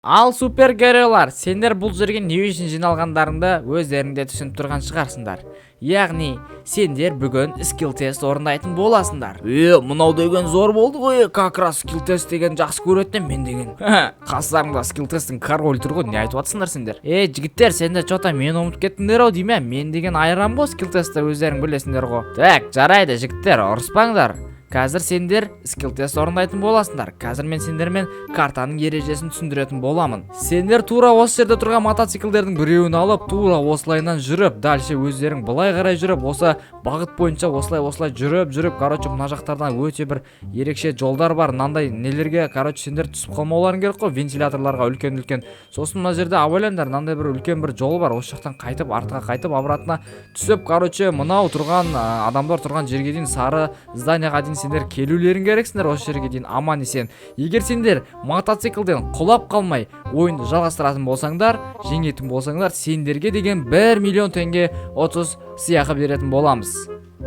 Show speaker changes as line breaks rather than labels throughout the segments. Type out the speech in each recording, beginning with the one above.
Ал супергеройлар, сендер бұл жерге не үшін жиналғандарыңды өздеріңде түсініп тұрған шығарсыңдар. Яғни, сендер бүгін скилл тест орындайтын боласыңдар.
Мынау деген зор болды ғой, как раз скилл тест деген жақсы көретін мен деген.
Қастарыңда скилл тесттің король тұр ғой, не айтып жатсыңдар сендер? Жігіттер, сендер что-то мен ұмытып кеттіңдер ау дейме? Мен деген айран ғой скилл тестті, өздерің білесіңдер ғой. Так, жарайды жігіттер, ұрыспаңдар. Қазір сендер скилл тест орындайтын боласыңдар. Қазір мен сендермен картаның ережесін түсіндіретін боламын. Сендер тура осы жерде тұрған мотоциклдердің біреуін алып, тура осылайынан жүріп, дальше өздерің былай қарай жүріп, осы бағыт бойынша осылай жүріп, короче, мына жақтардан өте бір ерекше жолдар бар. Мынандай нелерге, короче, сендер түсіп қалмауларың керек қой, вентиляторларға үлкен. Сосын мына жерде абайлаңдар, мынандай бір үлкен бір жол бар. Осы жақтан қайтып, артқа қайтып, обратно түсіп, короче, мынау тұрған адамдар тұрған жерге дейін сары зданияға дейін сендер келулерің керексіңдер, осы жерге дейін аман есен. Егер сендер мотоциклден құлап қалмай ойынды жалғастыратын болсаңдар, жеңетін болсаңдар, сендерге деген 1 миллион теңге 30 сыйақы беретін боламыз.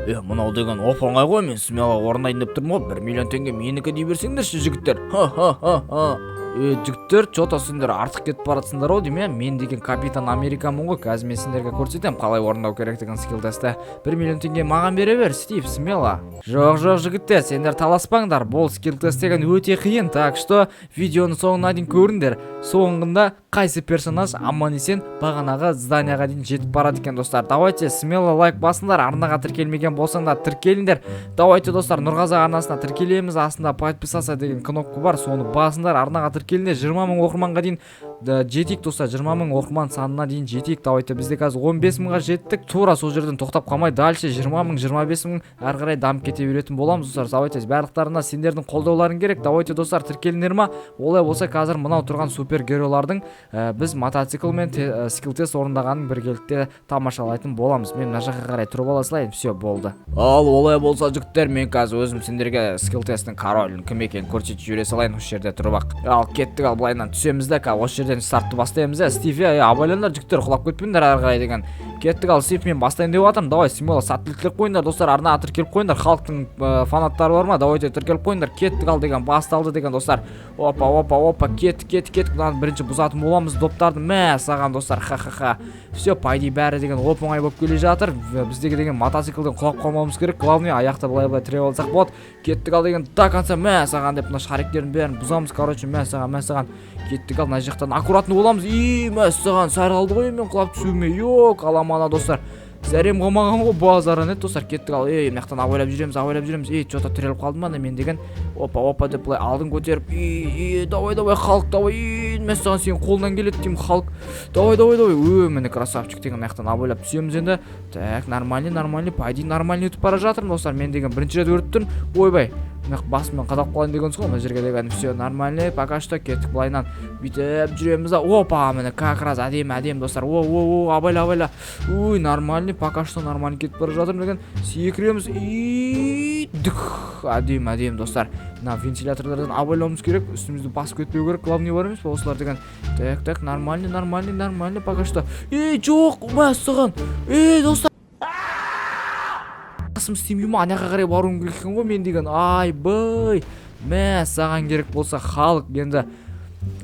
Мынау деген оп-оңай ғой, мен смело орындайын деп тұрмын ғой, 1 миллион теңге менікі дей берсеңдерші жігіттер.
Жігіттер, что-то сендер артық кетіп баратсыңдар ау дейме? Мен деген капитан Америкамын ғой, қазір мен сендерге көрсетемін қалай орындау керек деген скилл тестті. 1 миллион теңге маған бере бер, Стив, смело. Жоқ, жігіттер, сендер таласпаңдар. Бұл скилл тест деген өте қиын, так что видеоны соңына дейін көріңдер. Соңында қайсы персонаж аман есен бағанағы зданияға дейін жетіп барады екен, достар. Давайте смело лайк басыңдар, арнаға тіркелмеген болсаңдар тіркеліңдер. Давайте достар, Нұрғазы арнасына тіркелеміз, астында подписаться деген кнопка бар, соны басыңдар, арнаға тіркеліңдер. 20 мың оқырманға дейін жетейік, достар. 20 мың оқырман санына дейін жетейік. Давайте бізде қазір 15 мыңға жеттік. Тура сол жерден тоқтап қалмай, дальше 20 мың, 25 мың ары қарай дамып кете беретін боламыз, достар. Давайте барлықтарына сендердің қолдауларың керек. Давайте достар, тіркеліңдер ма? Олай болса қазір мынау тұрған супергеройлардың біз мотоциклмен скилл тест орындағанын біргелікте тамашалайтын боламыз. Мен мына жаққа қарай тұрып ала салайын. Все, болды.
Ал олай болса жігіттер, мен қазір өзім сендерге скилл тесттің королін кім екенін көрсетіп жібере салайын. Осы жерде тұрып ақ. Ал кеттік, ал былайынан түсеміз де, осы жерден стартты бастаймыз. Стив, абайлаңдар жігіттер, құлап кетпеңдер ары қарай деген. Кеттік, ал Стив, мен бастайын деп жатырмын. Давай, смело саттіліктеп қойыңдар, достар, арнаға тіркеліп қойыңдар. Халықтың фанаттары бар ма? Давайте тіркеліп қойыңдар. Кеттік, ал деген басталды деген, достар. Опа, кеттік. Мынаны бірінші бұзатын боламыз доптарды. Мә, саған достар, ха. Все, пайди бәрі деген оп-оңай болып келе жатыр. Біздегі деген мотоциклден құлап қалмауымыз керек. Главное, аяқта былай тіреп алсақ болады. Кеттік, ал деген до конца, мә, саған деп мына шариктердің бәрін бұзамыз, короче, мә, саған. Кеттік, ал мына жақтан аккуратны боламыз. Мә, саған сәр қалды ғой, мен құлап түсуіме. Йоқ, аламана достар. Зәрем қалмаған ғой, базарын еді, достар. Кеттік, ал мынаяқтан абайлап жүреміз. Что-то тіреліп қалдым ма мен деген. Опа деп былай алдын көтеріп, давай халық, давай. Мен саған сенің қолынан келеді деймін, халық. Давай. Міне красавчик деген мынаяқтан абайлап түсеміз енді. Так, нормальный, пайди нормальный өтіп бара жатырмын, достар. Мен деген бірінші рет өріп тұрмын. Ойбай. Мынаяқ басыммен қадап қалайын деген сол, мына жерге деген. Все нормальный, пока что кеттік былайынан. Бүйтіп жүреміз. Опа, міне как раз әдемі, достар. Абайла. Нормальный, пока что нормальный кетіп бара жатырмын деген. Секіреміз. Әдемі, достар. Мына вентиляторлардан абайлауымыз керек, үстімізді басып кетпеу керек. Главный бар емес па осылар деген. Так, нормальный, пока что. Жоқ, мәссаған. Достар. Қасым істемей ма, анаға қарай баруым керек екен ғой мен деген. Айбай. Мә, саған керек болса халық енді.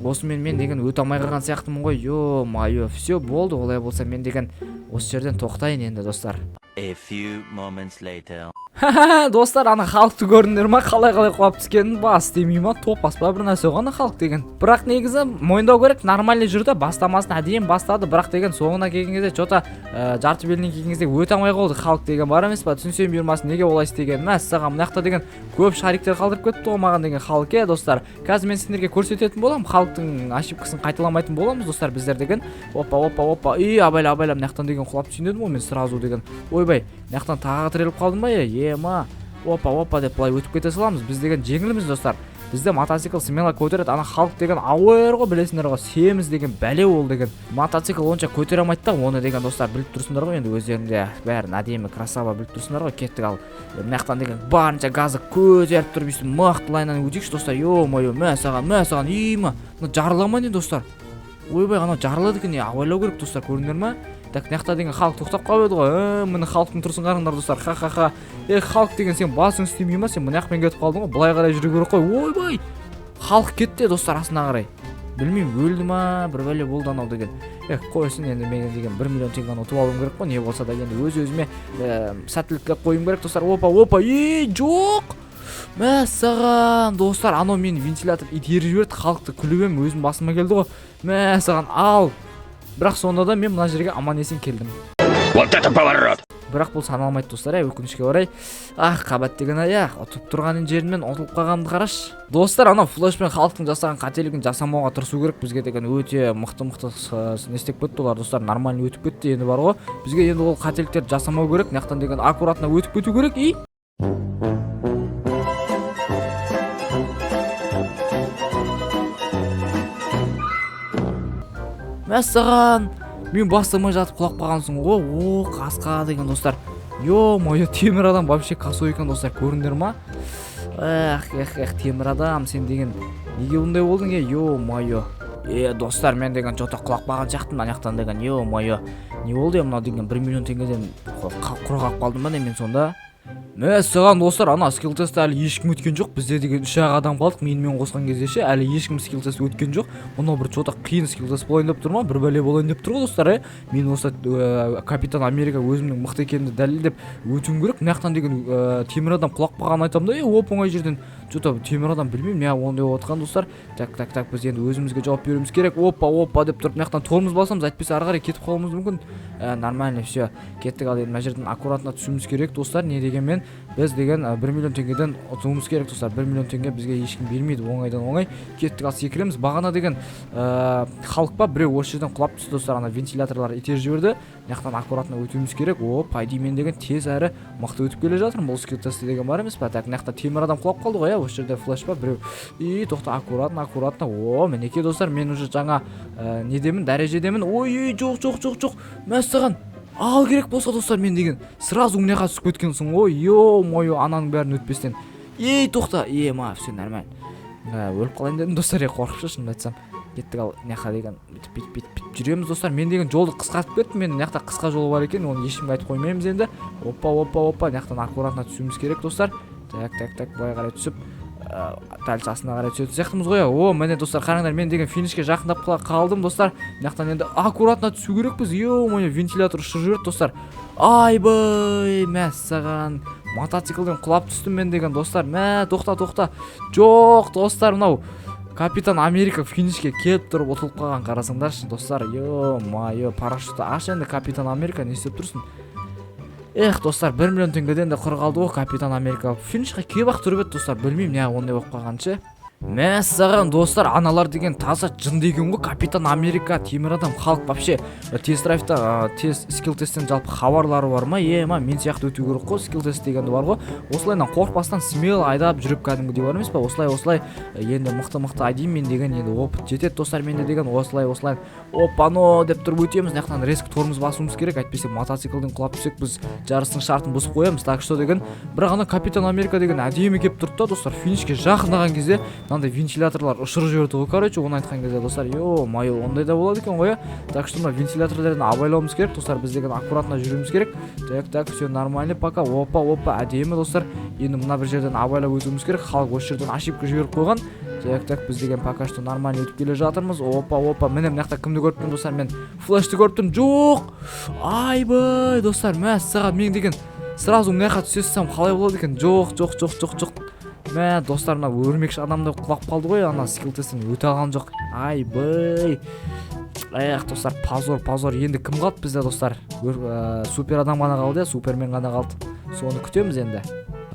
Осымен мен деген өте алмай қалған сияқтымын ғой. Ё-майо, все болды. Олай болса мен деген осы жерден тоқтайын енді, достар.
A few moments later.
Достар, ана халықты көрдіңдер ма? Қалай құлап түскенін бас демей ма? Топас па бір нәрсе ғой ана халық деген. Бірақ негізі мойындау керек, нормальный жүрді, бастамасын әдейі бастады, бірақ деген соңына келген кезде что-то жарты белінен келген кезде өте алмай қалды халық деген бар емес па? Түсінсем бұйырмасын, неге олай істеген? Мәссаған, мынаяқта деген көп шариктер қалдырып кетті ғой маған деген халық, достар. Қазір мен сендерге көрсететін боламын, халықтың ошибкасын қайталамайтын боламыз, достар, біздер деген. Опа. Абайла, мынаяқтан деген құлап түсіндедім ғой мен сразу деген. Ойбай, мынаяқтан тағы тіреліп қалдым ба? Ема. Опа деп былай өтіп кете саламыз. Біз деген жеңіліміз, достар. Бізде мотоцикл смело көтереді. Ана халық деген ауыр ғой, білесіңдер ғой. Семіз деген бәле ол деген. Мотоцикл онша көтере алмайды да, оны деген, достар, біліп тұрсыңдар ғой енді өздерінде. Бәрін әдемі, красава біліп тұрсыңдар ғой. Кеттік, ал мынаяқтан деген барынша газы көтеріп тұрып өйстіп мықтылайынан өтейікші, достар. Ё-майо, мә саған. Мына жарылама не, достар. Ойбай, ана жарылады екен, абайлау керек, достар, көрдіңдер ма? Так, мынаяқта деген халық тоқтап қалып еді ғой. Міне халықтың тұрсын қарыңдар, достар. Ха. Халық деген сен басың істемей ма? Сен мынаяқпен кетіп қалдың ғой. Былай қарай жүру керек қой. Ойбай! Халық кетті, достар, астына қарай. білмеймін өлді ма бір бәле болды анау деген. Қойсын енді мен деген 1 миллион теңгені ұтып алуым керек қой, не болса да енді өз-өзіме сәттілікке қоюым керек достар. Опа, жоқ. Мәссаған достар, анау мені вентилятор итеріп жіберді, халықты күліп ем, өзім басыма келді ғой. Мәссаған ал. Бірақ сонда да мен мына жерге аман есен келдім.
Вот это поворот!
Бірақ бұл саналмайды достар, өкінішке орай. Қабат деген ұтып тұрған жерімнен ұтылып қалғанымды қараш. Достар, анау флешпен халықтың жасаған қателігін жасамауға тырысу керек. Бізге деген өте мықты не істеп кетті олар достар, нормально өтіп кетті. Енді бар ғой, бізге енді ол қателіктерді жасамау керек. Мынаяқтан деген аккуратно өтіп кету керек. Мәссаған, мен бастамай жатып құлап қалғансың ғой. Қасқа деген достар. Ё-моё, темір адам вообще косой екен достар, көріңдер ма? Темір адам, сен деген неге бұндай болдың? Ё-моё. Достар, мен деген жота құлап қалған сияқтымын, анаяқтан деген. Ё-моё. Не болды мынау деген 1 миллион теңгеден құрғап қалдым ба мен сонда? Мәссаған достар, ана скилл тестті әлі ешкім өткен жоқ. Бізде деген 3 адам қалдық, менімен қосқан кезде ше, әлі ешкім скилл тест өткен жоқ. Мұнау бір жота қиын скилл тест болайын деп тұр ма? Бір бәле болайын деп тұр ғой достар, Мен осы Капитан Америка өзімнің мықты екенімді дәлелдеп өтуім керек. Мынаяқтан деген темір адам құлап қалғанын айтамын да, оп-оңай жерден жота темір адам білмеймін, не ондай отқан достар. Так, біз енді өзімізге жауап беруіміз керек. Опа деп тұрып, мынаяқтан торымыз басамыз, әйтпесе ары қарай кетіп қалуымыз мүмкін. Нормально, все. Кеттік, ал енді мына жерден аккуратно түсуіміз керек достар. Не дегенмен біз деген 1 миллион теңгеден ұтуымыз керек достар. 1 миллион теңге бізге ешкім бермейді оңайдан оңай. Кеттік, ал секіреміз. Бағана деген халық па біреу осы жерден құлап түсті достар, ана вентиляторлар итеріп жіберді. Мынаяқтан аккуратно өтуіміз керек. Пайди мен деген тез әрі мықты өтіп келе жатырмын. Бұл скилл тесті деген бар емес па? Так, мынаяқта темір адам құлап қалды ғой, осы жерде флеш па біреу. Тоқта, аккуратно. Мінекей достар, мен уже жаңа недемін, дәрежедемін. Жоқ. Мәссаған. Ал керек болса достар, мен деген сразу мынаға түсіп кеткенсің ғой. Ё-моё, ананың бәрін өтпестен. Тоқта. Все нормально. Өліп қалайын дедім достар, қорқып шынымды айтсам. Кеттік, ал мынақа деген бүйтіп жүреміз достар. Мен деген жолды қысқартып кеттім. Мен мынаяқта қысқа жол бар екен, оны ешкімге айтып қоймаймыз енді. Опа. Мынаяқтан аккуратно түсуіміз керек достар. Так, былай қарай түсіп, дәл сасына қарай түсетін сияқтымыз ғой. Міне достар, қараңдар, мен деген финишке жақындап қалдым достар. Мынаяқтан енді аккуратно түсу керекпіз. Ё-моё, вентилятор ұшып жүреді достар. Айбай, мәссаған. Мотоциклден құлап түстім мен деген достар. Тоқта. Жоқ достар, мынау Капитан Америка финишке келіп тұрып ұтылып қалған, қарасаңдаршы достар. Ё-моё, парашютті аш енді, Капитан Америка, не істеп тұрсың? Достар, 1 миллион теңгеден де құр қалды ғой Капитан Америка. Финишқа келіп-ақ тұрып еді достар, білмеймін, не ондай болып қалғанша. Мәссаған достар, аналар деген таза жын деген ғой. Капитан Америка, темір адам, халық вообще тест драйвта, скилл тесттен жалпы хабарлары бар ма? Мен сияқты өту керек қой, скилл тест дегенді бар ғой. Осылайынан қорықпастан смело айдап жүріп кәдімгідей бар емес па? Осылай енді мықты айдайын мен деген, енді опыт жетеді достар менде деген. Осылай опано деп тұрып өтеміз. Мынаяқтан резк торымыз басуымыз керек, әйтпесе мотоциклден құлап түсек біз жарыстың шартын бұзып қоямыз. Так что деген, бірақ ана Капитан Америка деген әдемі келіп тұрды да достар, финишке жақындаған кезде мынандай вентиляторлар ұшырып жіберді ғой, короче, оны айтқан кезде достар. Ё-моё, ондай да болады екен ғой. Так что мына вентиляторлардан абайлауымыз керек достар, біз деген аккуратно жүруіміз керек. Так, все нормально пока. Опа, әдемі достар. Енді мына бір жерден абайлап өтуіміз керек. Халық осы жерден ошибка жіберіп қойған. Так, біз деген пока что нормально өтіп келе жатырмыз. Опа, міне мынаяқта кімді көріп тұрмын достар? Мен флешті көріп тұрмын. Жоқ. Айбай достар, мәссаған, мен деген сразу мынаяққа түсесем қалай болады екен? Жоқ. Достар, мына өрмекші адамды құлап қалды ғой, ана скилл тесттен өте алған жоқ. Айбай. Достар, позор. Енді кім қалды бізде достар? Супер адам ғана қалды, Супермен ғана қалды. Соны күтеміз енді.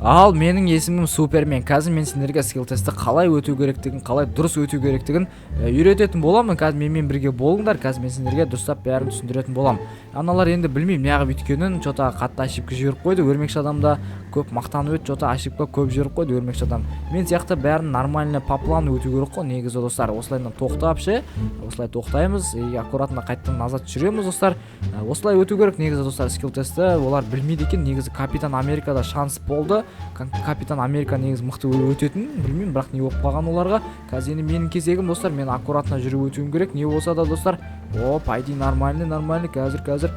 Ал менің есімім Супермен. Қазір мен сендерге скилл тестті қалай өту керектігін, қалай дұрыс өту керектігін үйрететін боламын. Қазір менімен бірге болыңдар. Қазір мен сендерге дұрыстап бәрін түсіндіретін боламын. Аналар енді білмеймін неғып өткенін, жота қатты ошибка жіберіп қойды. Өрмекші адамда көп мақтанып еді, жота ошибка көп жіберіп қойды өрмекші адам. Мен сияқты бәрін нормально по плану өту керек қой негізі достар. Осылайдан тоқтап осылай тоқтаймыз, аккуратно қайттан назад жүреміз достар. Осылай өту керек негізі достар скилл тестті. Олар білмейді екен, негізі Капитан Америкада шанс болды. Капитан Америка негізі мықты өтетін, білмеймін, бірақ не болып қалған оларға. Қазір енді менің кезегім достар, мен аккуратно жүріп өтуім керек. Не болса да достар. Пайди нормально, қазір.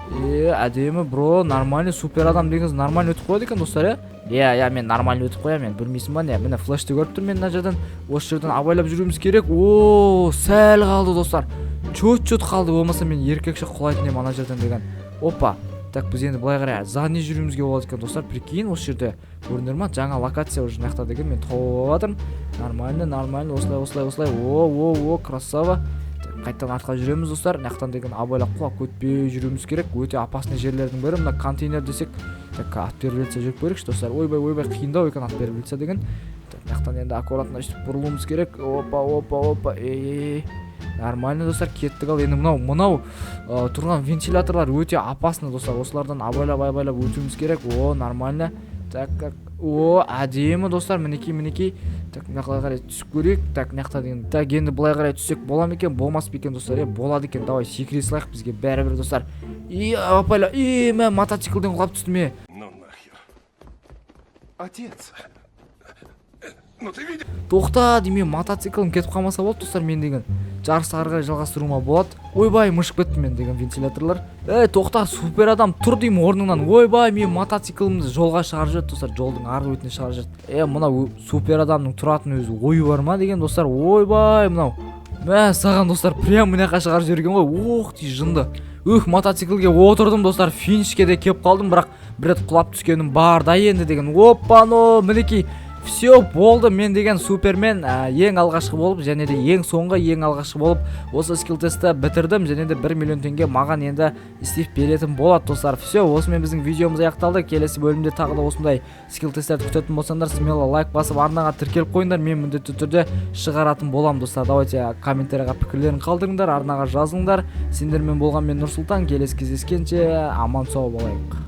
Әдемі бро, нормально, супер адам деген нормально өтіп қойды екен достар, Иә, мен нормально өтіп қоям, мен білмейсің ба не? Міне флешті көріп тұрмын мен мына жерден. Осы жерден абайлап жүруіміз керек. О, сәл қалды достар. Чөт қалды, болмаса мен еркекше құлайтын едім ана жерден деген. Опа. Так, біз енді былай қарай задний жүруімізге болады екен достар. Прикинь, осы жерде көрінер ма? Жаңа локация уже жақта деген мен тауып жатырмын. Нормально, осылай. О, красава. Қайттан артқа жүреміз достар. Нақтан деген абайлап құлап көтпей жүруіміз керек. Өте опасный жерлердің бірі. Мына контейнер десек, так ат беріп жатса жүріп көрейікші достар. Ойбай, қиындау екен ат беріп жатса деген. Так, нақтан енді аккуратно өстіп бұрылуымыз керек. Опа. Нормально достар, кеттік ал. Енді мынау тұрған вентиляторлар өте опасны достар. Осылардан абайлап өтуіміз керек. О, нормально. Так, о, әдемі достар, мінекей. Так, мынаққа қарай түсіп көрейік. Так, мынақта деген. Так, енді былай қарай түссек бола ма екен, болмас па екен достар? Болады екен. Давай секіре салайық бізге бәрібір достар. Апайла, мен мотоциклден құлап түстім.
Ну нахер. Отец. Ну ты видишь?
Тоқта, деймін мотоциклім кетіп қалмаса болды достар, мен деген. Жарысты ары қарай жалғастыруыма болады. Ойбай, мышып кеттім мен деген вентиляторлар. Тоқта, супер адам, тұр деймін орныңнан. Ойбай, мен мотоциклімді жолға шығарып жүрді достар, жолдың арғы бетіне шығарып жүрді. Мынау супер адамның тұратын өзі ойы бар ма деген достар. Ойбай, мынау. Саған достар, прям мынақа шығарып жіберген ғой. Ох, дей жынды. Мотоциклге отырдым достар, финишке де кеп қалдым, бірақ бір рет құлап түскенім бар да енді деген. Оппано, мінекей. Все болды, мен деген супермен ең алғашқы болып, және де ең соңғы ең алғашқы болып осы скилл тестті бітірдім, және де 1 миллион теңге маған енді істеп беретін болады достар. Все, осымен біздің видеомыз аяқталды. Келесі бөлімде тағы да осындай скилл тесттерді күтетін болсаңдар, смело лайк басып арнаға тіркеліп қойыңдар, мен міндетті түрде шығаратын болам достар. Давайте комментарийға пікірлерін қалдырыңдар, арнаға жазыңдар. Сендермен болған мен Нұрсұлтан, келесі кездескенше аман сау болайық.